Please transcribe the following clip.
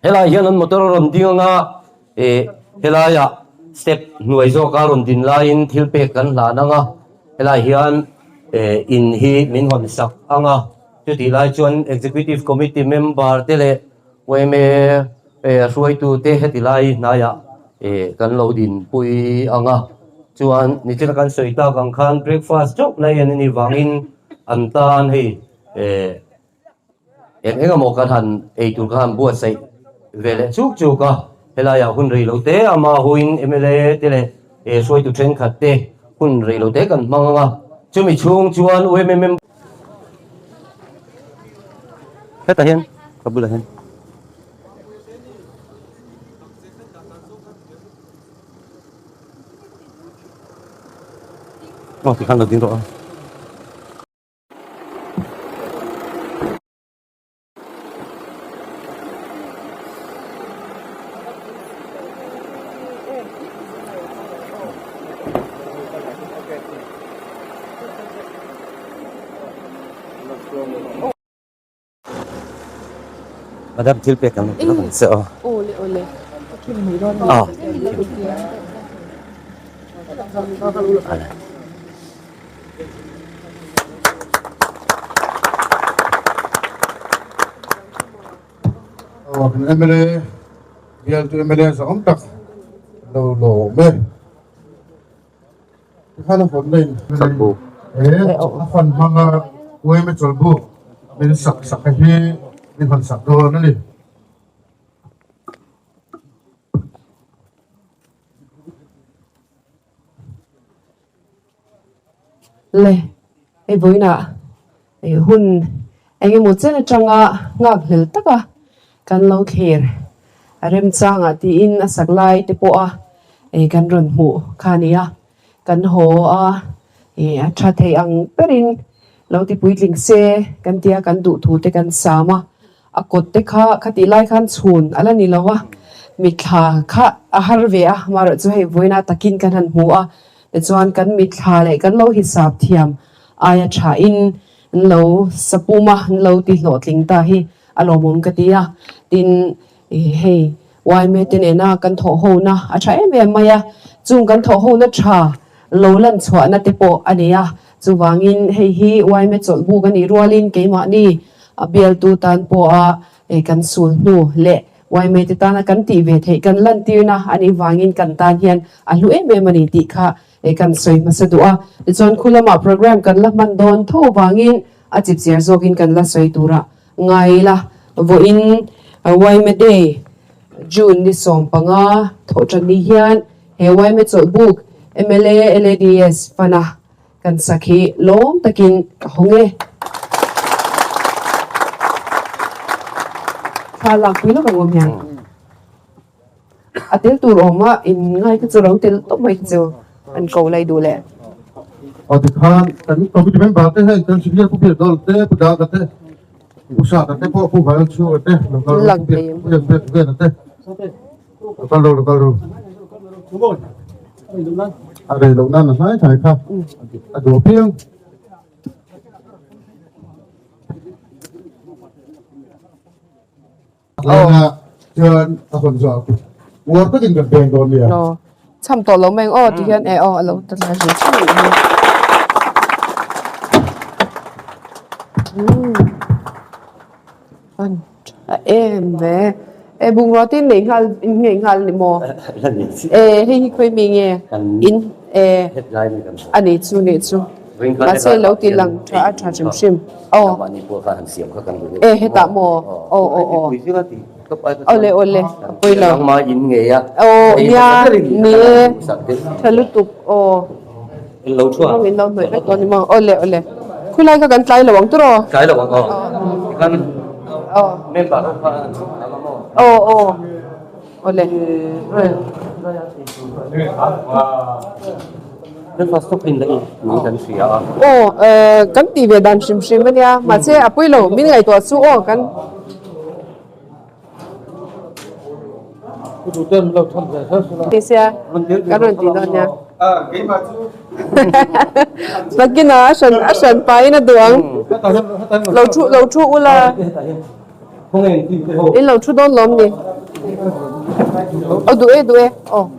helai hian an motor ron ding anga helai ya step nuai zo ka ron din lain thilpe kan hla nanga helai hian in hi min hon sak anga chu ti lai chuan executive committee member te le YMA ruai tu te heti lai na ya kan lo din pui anga chuan ni chila kan soita kan khan breakfast chok lai an ni wangin an tan hi enga mo kan han tur kan buat sai vele chuk chuka helaya hun rei lo te ama huin MLA te le ruai tu tren khat te hun rei lo te kan manga chumi chung chuan UMM heta hian kabula hian thì khăn đầu tiên rồi. Madam thiếu bẹt không? Sợ. Ole. MLA Baryl to MLA sa kontak lo me khana phone line Chawlhbuk afan hmanga YMA chawlhbuk min sak hi min han sak do na ni Le voi na hun anh một chân tranga ngak hel taka kan lo kher arem changa ti in asaklai te po a kan ron mu khania kan ho a tha thei ang perin lo ti puitling se kan tia kan du thu te kan sama akot te khati lai khan chhun ala ni lawa mi kha a harve a mar chu hei voina takin kan han mu a te chuan kan mi thla le kan lo hisap thiam aya tha in lo sapuma lo ti hlotling ta hi alomum katia tin hey YMA tenena kan tho ho na a tha em maya chung kan tho ho na tha lo lan chwa na te po ania chuwangin hei hi YMA chawlhbuk ani rualin keima ni a bial tu tan po a kan sul nu le YMA te tan kan ti ve thei kan lan tirna ani wangin kan tan hian a lu em mani ti kha kan soi masadua chon khulama program kan la man don tho wangin a chip cher zokin kan la soi tura ngai la vo in YMA day June ni som panga tho chan ni hian he YMA chawlhbuk MLA LADS fana kan sakhi lom takin ka honge khala pilo ka ngom hian atel tur oma in ngai ka chorong tel to mai chu an ko lai du le thì khan kan committee member te hai kan senior pu pe dol te pu da te usa te po pu vai chu te lang te te kalau ada lâu nan là sai kha đồ phiêng là chơi phần giờ uống cái gì gần bền rồi nè no cham to lo meng o ti hian lo ta na ji chu an em ve bung rotin nei ngal ni mo hi khoi mi nge in headline kan ani chu ma se lo ti lang tha chim shim mani po ka han siam ka kan heta mo ole poi lo ma in nge ya ya ni thalutuk lo chua min lo noi ka ni mo ole khulai ka kan tlai lawang tro cái là bằng kan member ole nên phát xuất hình đấy mình cần sửa kan ti ve dan shim ania ma che apui lo min ngai to su kan cái tên lâu thăm giải hết rồi ti sia kan ron ti don nya cái mà chú lagina asan pai na duang lo chu ula không hề in lo chu don lom ni Duê. Oh.